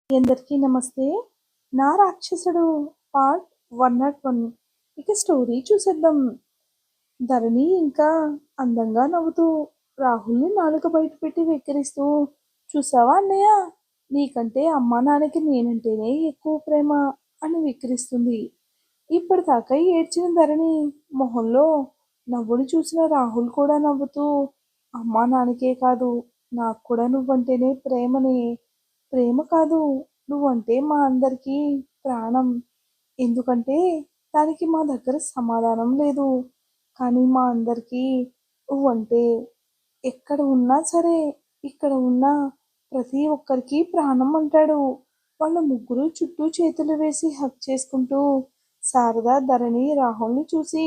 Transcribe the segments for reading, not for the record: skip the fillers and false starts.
అందరికీ నమస్తే. 'నా రాక్షసుడు' పార్ట్ 101. ఇక స్టోరీ చూసేద్దాం. ధరణి ఇంకా అందంగా నవ్వుతూ రాహుల్‌ని నాలుక బయట పెట్టి వెక్కిరిస్తూ, చూసావా అన్నయ్య, నీకంటే అమ్మా నాన్నకి నేనంటేనే ఎక్కువ ప్రేమ అని వెక్కిరిస్తుంది. ఇప్పటిదాకా ఏడ్చిన ధరణి మొహంలో నవ్వుని చూసిన రాహుల్ కూడా నవ్వుతూ, అమ్మా నాన్నకే కాదు, నాకు కూడా నువ్వంటేనే ప్రేమనే. ప్రేమ కాదు, నువ్వంటే మా అందరికీ ప్రాణం. ఎందుకంటే దానికి మా దగ్గర సమాధానం లేదు. కానీ మా అందరికీ నువ్వంటే ఎక్కడ ఉన్నా సరే, ఇక్కడ ఉన్న ప్రతి ఒక్కరికి ప్రాణం అంటాడు. వాళ్ళ ముగ్గురు చుట్టూ చేతులు వేసి హగ్ చేసుకుంటూ శారద ధరణి రాహుల్ని చూసి,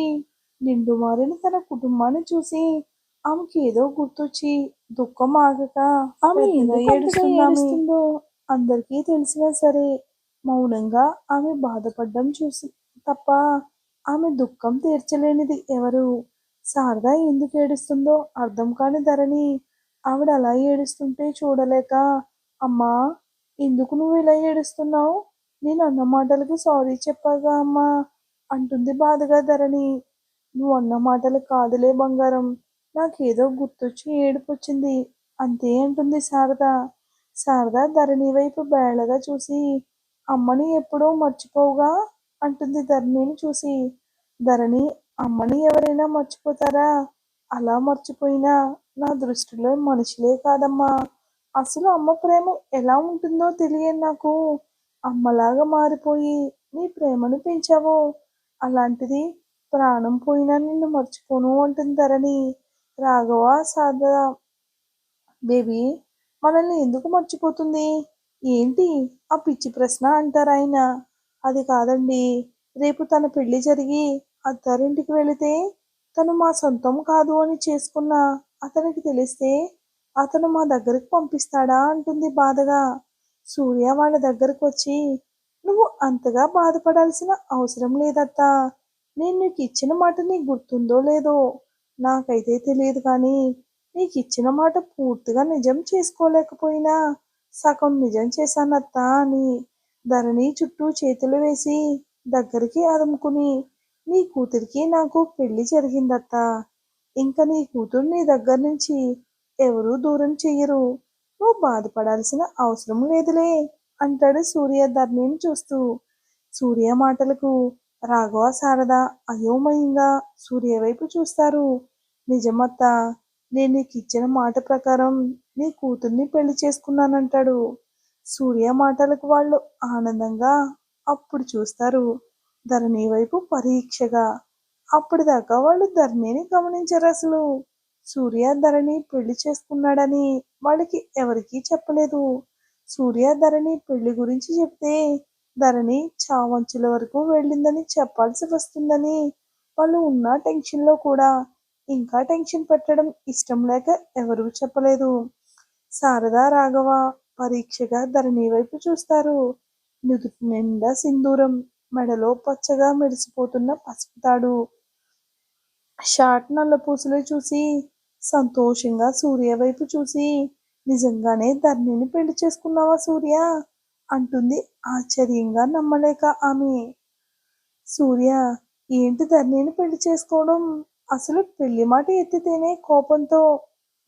నిండు మారిన తన కుటుంబాన్ని చూసి ఆమెకి ఏదో గుర్తొచ్చి దుఃఖం ఆగక ఆమె ఎందుకు అంతగా ఏడుస్తుందో అందరికీ తెలిసినా సరే మౌనంగా ఆమె బాధపడ్డం చూసి తప్ప ఆమె దుఃఖం తీర్చలేనిది ఎవరు. శారద ఎందుకు ఏడుస్తుందో అర్థం కాని ధరణి ఆవిడ అలా ఏడుస్తుంటే చూడలేక, అమ్మా, ఎందుకు నువ్వు ఇలా ఏడుస్తున్నావు? నేను అన్న మాటలకు సారీ చెప్పాగా అమ్మా అంటుంది బాధగా ధరణి. నువ్వు అన్న మాటలు కాదులే బంగారం, నాకేదో గుర్తొచ్చి ఏడుపొచ్చింది అంతే అంటుంది శారద. శారద ధరణి వైపు బేళగా చూసి, అమ్మని ఎప్పుడూ మర్చిపోవుగా అంటుంది ధరణిని చూసి. ధరణి, అమ్మని ఎవరైనా మర్చిపోతారా? అలా మర్చిపోయినా నా దృష్టిలో మనుషులే కాదమ్మా. అసలు అమ్మ ప్రేమ ఎలా ఉంటుందో తెలియని నాకు అమ్మలాగా మారిపోయి నీ ప్రేమను పెంచావు. అలాంటిది ప్రాణం పోయినా నిన్ను మర్చిపోను అంటుంది ధరణి. రాఘవ, శారద బేబీ మనల్ని ఎందుకు మర్చిపోతుంది? ఏంటి ఆ పిచ్చి ప్రశ్న అంటారాయన. అది కాదండి, రేపు తన పెళ్లి జరిగి అత్తారింటికి వెళితే తను మా సొంతం కాదు అని చేసుకున్న అతనికి తెలిస్తే అతను మా దగ్గరికి పంపిస్తాడా అంటుంది బాధగా. సూర్య వాళ్ళ దగ్గరకు వచ్చి, నువ్వు అంతగా బాధపడాల్సిన అవసరం లేదత్తా. నేను నీకు ఇచ్చిన మాట నీకు గుర్తుందో లేదో నాకైతే తెలియదు, కానీ నీకిచ్చిన మాట పూర్తిగా నిజం చేసుకోలేకపోయినా సగం నిజం చేశానత్తా అని ధరణి చుట్టూ చేతులు వేసి దగ్గరికి అదుముకుని, నీ కూతురికి నాకు పెళ్లి జరిగిందత్తా. ఇంక నీ కూతురు నీ దగ్గర నుంచి ఎవరూ దూరం చెయ్యరు. నువ్వు బాధపడాల్సిన అవసరం లేదులే అంటాడు సూర్య ధరణిని చూస్తూ. సూర్య మాటలకు రాఘవ, శారద అయోమయంగా సూర్య వైపు చూస్తారు. నిజమత్తా, నేను నీకు ఇచ్చిన మాట ప్రకారం నీ కూతుర్ని పెళ్లి చేసుకున్నానంటాడు. సూర్య మాటలకు వాళ్ళు ఆనందంగా అప్పుడు చూస్తారు ధరణి వైపు పరీక్షగా. అప్పటిదాకా వాళ్ళు ధరణిని గమనించరు అసలు. సూర్య ధరణి పెళ్లి చేసుకున్నాడని వాళ్ళకి ఎవరికీ చెప్పలేదు. సూర్య ధరణి పెళ్లి గురించి చెప్తే ధరణి చావంచుల వరకు వెళ్ళిందని చెప్పాల్సి వస్తుందని వాళ్ళు ఉన్న టెన్షన్లో కూడా ఇంకా టెన్షన్ పెట్టడం ఇష్టం లేక ఎవరూ చెప్పలేదు. శారద, రాఘవ పరీక్షగా ధరణి వైపు చూస్తారు. నుదుటి నిండా సింధూరం, మెడలో పచ్చగా మెరిసిపోతున్న పసుపు తాడు, షార్ట్ నల్ల పూసలు చూసి సంతోషంగా సూర్య వైపు చూసి, నిజంగానే ధరణిని పెళ్లి చేసుకున్నావా సూర్య అంటుంది ఆశ్చర్యంగా నమ్మలేక ఆమె. సూర్య, ఏంటి ధరణిని పెళ్లి చేసుకోవడం? అసలు పెళ్లి మాట ఎత్తితేనే కోపంతో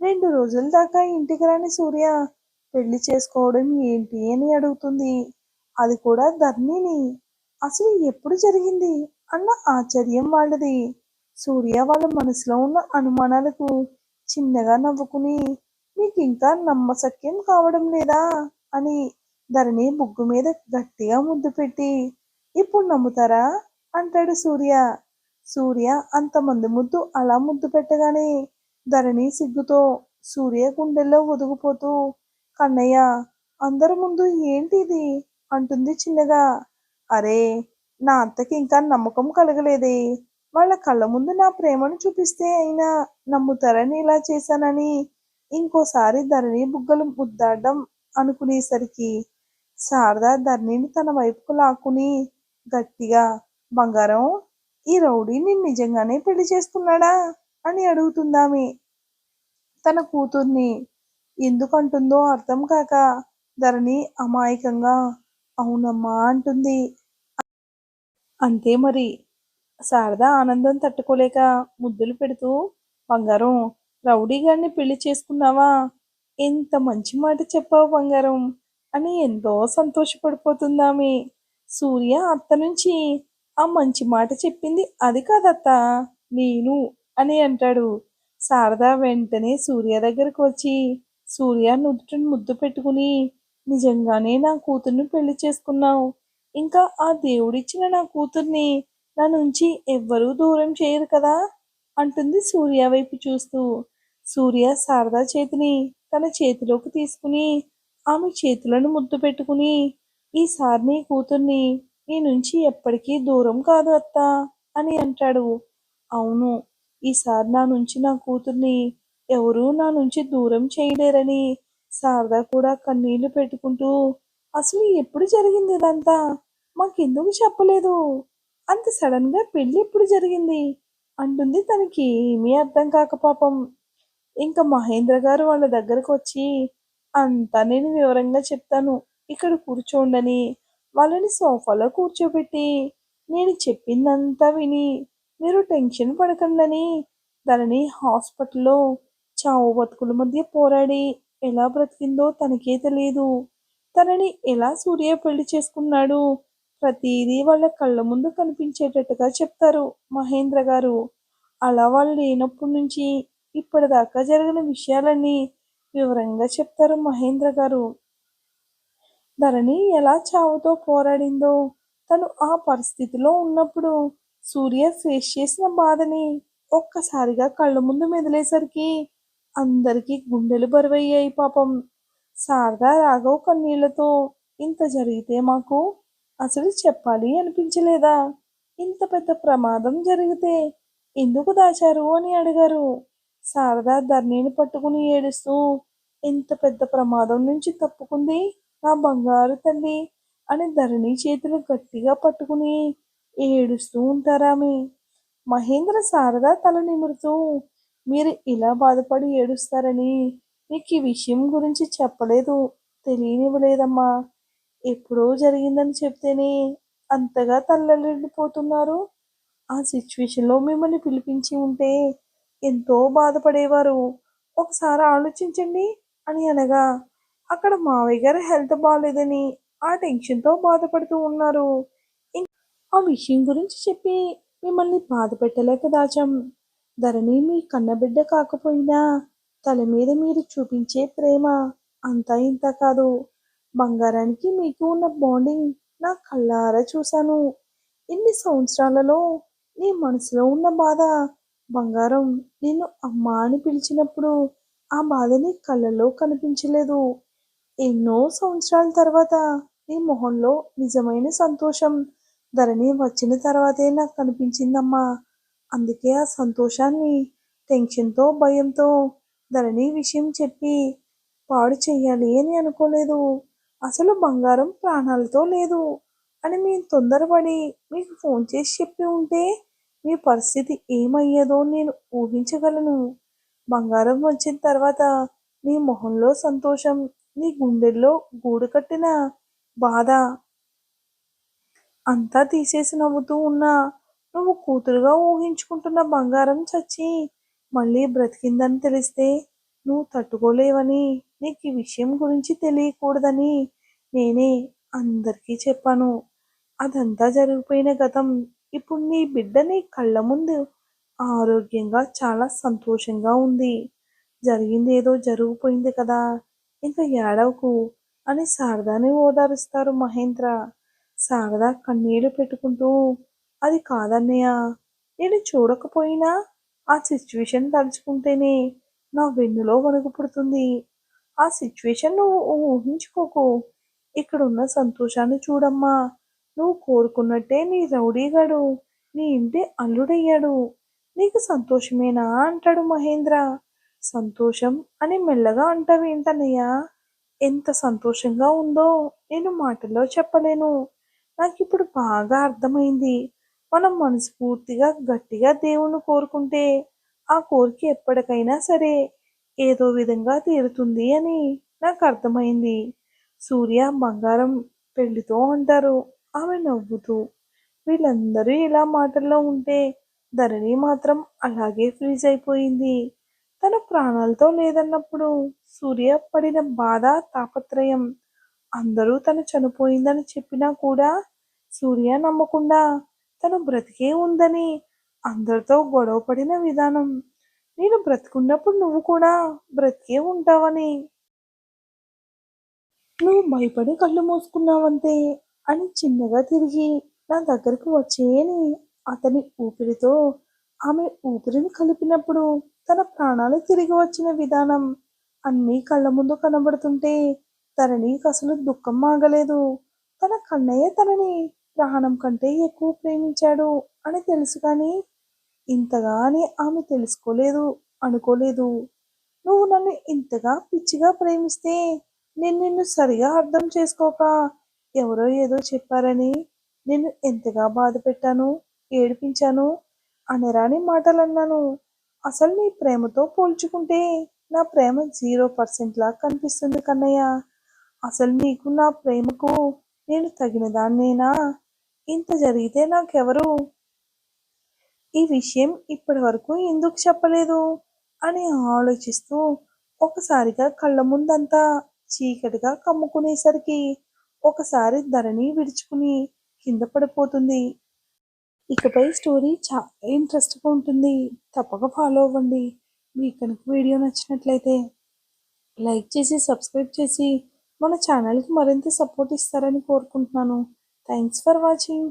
2 రోజుల దాకా ఇంటికి రాని సూర్య పెళ్లి చేసుకోవడం ఏంటి అని అడుగుతుంది. అది కూడా ధరణిని. అసలు ఎప్పుడు జరిగింది అన్న ఆశ్చర్యం వాళ్ళది. సూర్య వాళ్ళ మనసులో ఉన్న అనుమానాలకు చిన్నగా నవ్వుకుని, మీకు ఇంకా నమ్మశక్యం కావడం లేదా అని ధరణి బుగ్గు మీద గట్టిగా ముద్దు పెట్టి, ఇప్పుడు నమ్ముతారా అంటాడు సూర్య. సూర్య అంతమంది ముద్దు అలా ముద్దు పెట్టగానే ధరణి సిగ్గుతో సూర్య గుండెల్లో ఒదిగిపోతూ, కన్నయ్య, అందరి ముందు ఏంటి ఇది అంటుంది చిన్నగా. అరే, నా అత్తకి ఇంకా నమ్మకం కలగలేదే. వాళ్ళ కళ్ళ ముందు నా ప్రేమను చూపిస్తే అయినా నమ్ముతారని ఇలా చేశానని ఇంకోసారి ధరణి బుగ్గలు ముద్దాడడం అనుకునేసరికి శారద ధరణిని తన వైపుకు లాక్కుని గట్టిగా, బంగారం, ఈ రౌడీ నిన్ను నిజంగానే పెళ్లి చేసుకున్నాడా అని అడుగుతుందామె తన కూతుర్ని. ఎందుకంటుందో అర్థం కాక ధరణి అమాయకంగా అవునమ్మా అంటుంది. అంతే మరి. శారద ఆనందం తట్టుకోలేక ముద్దులు పెడుతూ బంగారం, రౌడీ గాడిని పెళ్లి చేసుకున్నావా? ఎంత మంచి మాట చెప్పావు బంగారం అని ఎంతో సంతోషపడిపోతుందామె. సూర్య అత్త నుంచి ఆ మంచి మాట చెప్పింది అది కాదత్త, నేను అని అంటాడు. శారద వెంటనే సూర్య దగ్గరకు వచ్చి సూర్య నుదుటిని ముద్దు పెట్టుకుని నిజంగానే నా కూతుర్ని పెళ్లి చేసుకున్నావు. ఇంకా ఆ దేవుడిచ్చిన నా కూతుర్ని నా నుంచి ఎవ్వరూ దూరం చేయరు కదా అంటుంది సూర్య వైపు చూస్తూ. సూర్య శారద చేతిని తన చేతిలోకి తీసుకుని ఆమె చేతులను ముద్దు పెట్టుకుని ఈసారి నీ కూతుర్ని నీ నుంచి ఎప్పటికీ దూరం కాదు అత్తా అని అంటాడు. అవును, ఈసారి నా నుంచి నా కూతుర్ని ఎవరూ నా నుంచి దూరం చేయలేరని శారద కూడా కన్నీళ్లు పెట్టుకుంటూ అసలు ఎప్పుడు జరిగింది ఇదంతా, మాకెందుకు చెప్పలేదు, అంత సడన్ గా పెళ్లి ఎప్పుడు జరిగింది అంటుంది. తనకి ఏమీ అర్థం కాక పాపం. ఇంకా మహేంద్ర గారు వాళ్ళ దగ్గరకు వచ్చి అంతా నేను వివరంగా చెప్తాను, ఇక్కడ కూర్చోండని వాళ్ళని సోఫాలో కూర్చోబెట్టి నేను చెప్పిందంతా విని మీరు టెన్షన్ పడకండని తనని హాస్పిటల్లో చావు బతుకుల మధ్య పోరాడి ఎలా బ్రతికిందో తనకే తెలియదు. తనని ఎలా సూర్య పెళ్లి చేసుకున్నాడు ప్రతిదీ వాళ్ళ కళ్ళ ముందు కనిపించేటట్టుగా చెప్తారు మహేంద్ర గారు. అలా వాళ్ళు లేనప్పటి నుంచి ఇప్పటిదాకా జరిగిన విషయాలన్నీ వివరంగా చెప్తారు మహేంద్ర గారు. ధరణి ఎలా చావుతో పోరాడిందో, తను ఆ పరిస్థితిలో ఉన్నప్పుడు సూర్య ఫేస్ చేసిన బాధని ఒక్కసారిగా కళ్ళ ముందు మెదిలేసరికి అందరికీ గుండెలు బరువయ్యాయి పాపం. శారదా రాఘవ్ కన్నీళ్లతో ఇంత జరిగితే మాకు అసలు చెప్పాలి అనిపించలేదా, ఇంత పెద్ద ప్రమాదం జరిగితే ఎందుకు దాచారు అని అడిగారు. శారద ధరణిని పట్టుకుని ఏడుస్తూ ఎంత పెద్ద ప్రమాదం నుంచి తప్పుకుంది నా బంగారు తల్లి అని ధరణి చేతులు గట్టిగా పట్టుకుని ఏడుస్తూ ఉంటారామె. మహేంద్ర శారద తల నిమురుతూ మీరు ఇలా బాధపడి ఏడుస్తారని మీకు ఈ విషయం గురించి చెప్పలేదు, తెలియనివ్వలేదమ్మా. ఎప్పుడో జరిగిందని చెప్తేనే అంతగా తల్లడిల్లిపోతున్నారు. ఆ సిచ్యువేషన్లో మిమ్మల్ని పిలిపించి ఉంటే ఎంతో బాధపడేవారు. ఒకసారి ఆలోచించండి అని అనగా అక్కడ మావయ్య గారు హెల్త్ బాగాలేదని ఆ టెన్షన్తో బాధపడుతూ ఉన్నారు. ఆ విషయం గురించి చెప్పి మిమ్మల్ని బాధ పెట్టలేక దాచాం. ధరణి మీ కన్నబిడ్డ కాకపోయినా తల మీద మీరు చూపించే ప్రేమ అంతా ఇంత కాదు. బంగారానికి మీకు ఉన్న బాండింగ్ నా కళ్ళారా చూశాను. ఇన్ని సంవత్సరాలలో నీ మనసులో ఉన్న బాధ, బంగారం నిన్ను అమ్మా అని పిలిచినప్పుడు ఆ బాధ నీ కళ్ళలో కనిపించలేదు. ఎన్నో సంవత్సరాల తర్వాత నీ మొహంలో నిజమైన సంతోషం ధరణి వచ్చిన తర్వాతే నాకు కనిపించిందమ్మా. అందుకే ఆ సంతోషాన్ని టెన్షన్తో భయంతో ధరణి విషయం చెప్పి పాడు చెయ్యాలి అని అనుకోలేదు. అసలు బంగారం ప్రాణాలతో లేదు అని మేము తొందరపడి మీకు ఫోన్ చేసి చెప్పి ఉంటే మీ పరిస్థితి ఏమయ్యేదో నేను ఊహించగలను. బంగారం వచ్చిన తర్వాత నీ మొహంలో సంతోషం, నీ గుండెల్లో గూడు కట్టిన బాధ అంతా తీసేసి నవ్వుతూ ఉన్నా నువ్వు కూతురుగా ఊహించుకుంటున్న బంగారం చచ్చి మళ్ళీ బ్రతికిందని తెలిస్తే నువ్వు తట్టుకోలేవని నీకు ఈ విషయం గురించి తెలియకూడదని నేనే అందరికీ చెప్పాను. అదంతా జరిగిపోయిన గతం ఇప్పుడు నీ బిడ్డ నీ కళ్ళ ముందు ఆరోగ్యంగా చాలా సంతోషంగా ఉంది. జరిగింది ఏదో జరిగిపోయింది కదా, ఇంకా ఏడవకు అని శారదాని ఓదారుస్తారు మహేంద్ర. శారద కన్నీళ్లు పెట్టుకుంటూ అది కాదన్నయ్య, నేను చూడకపోయినా ఆ సిచ్యువేషన్ తలుచుకుంటేనే నా వెన్నులో వణుకు పుడుతుంది. ఆ సిచ్యువేషన్ నువ్వు ఊహించుకోకు, ఇక్కడున్న సంతోషాన్ని చూడమ్మా. నువ్వు కోరుకున్నట్టే నీ రౌడీగాడు నీ ఇంటి అల్లుడయ్యాడు. నీకు సంతోషమేనా అంటాడు మహేంద్ర. సంతోషం అని మెల్లగా అంటావేంటన్నయ్యా, ఎంత సంతోషంగా ఉందో నేను మాటల్లో చెప్పలేను. నాకిప్పుడు బాగా అర్థమైంది. మనం మనస్ఫూర్తిగా గట్టిగా దేవుణ్ణి కోరుకుంటే ఆ కోరిక ఎప్పటికైనా సరే ఏదో విధంగా తీరుతుంది అని నాకు అర్థమైంది. సూర్య బంగారం పెళ్లితో అంటారు ఆమె నవ్వుతూ. వీళ్ళందరూ ఇలా మాటల్లో ఉంటే ధరణి మాత్రం అలాగే ఫ్రీజ్ అయిపోయింది. తన ప్రాణాలతో లేదన్నప్పుడు సూర్య పడిన బాధ, తాపత్రయం అందరూ తను చనిపోయిందని చెప్పినా కూడా సూర్య నమ్మకుండా తను బ్రతికే ఉందని అందరితో గొడవ పడిన విధానం, నేను బ్రతికున్నప్పుడు నువ్వు కూడా బ్రతికే ఉంటావని, నువ్వు భయపడి కళ్ళు మూసుకున్నావంతే అని చిన్నగా తిరిగి నా దగ్గరకు వచ్చేయని అతని ఊపిరితో ఆమె ఊపిరిని కలిపినప్పుడు తన ప్రాణాలు తిరిగి వచ్చిన విధానం అన్నీ కళ్ళ ముందు కనబడుతుంటే తననికి అసలు దుఃఖం ఆగలేదు. తన కన్నయ్య తనని ప్రాణం కంటే ఎక్కువ ప్రేమించాడు అని తెలుసు కానీ ఇంతగా అని ఆమె తెలుసుకోలేదు, అనుకోలేదు. నువ్వు నన్ను ఇంతగా పిచ్చిగా ప్రేమిస్తే నేను నిన్ను సరిగా అర్థం చేసుకోక ఎవరో ఏదో చెప్పారని నిన్ను ఎంతగా బాధ పెట్టాను, ఏడిపించాను, అనరాని మాటలన్నాను. అసలు నీ ప్రేమతో పోల్చుకుంటే నా ప్రేమ 0% లా కనిపిస్తుంది కన్నయ్య. అసలు నీకు నా ప్రేమకు నేను తగిన దాన్నేనా? ఇంత జరిగితే నాకెవరు ఈ విషయం ఇప్పటివరకు ఎందుకు చెప్పలేదు అని ఆలోచిస్తూ ఒకసారిగా కళ్ళ ముందంతా చీకటిగా కమ్ముకునేసరికి ఒకసారి ధరణి విడుచుకుని కింద పడిపోతుంది. ఇకపై స్టోరీ చాలా ఇంట్రెస్ట్గా ఉంటుంది. తప్పక ఫాలో అవ్వండి. మీకు కనుక వీడియో నచ్చినట్లయితే లైక్ చేసి సబ్స్క్రైబ్ చేసి మన ఛానల్కి మరింత సపోర్ట్ ఇస్తారని కోరుకుంటున్నాను. Thanks for watching.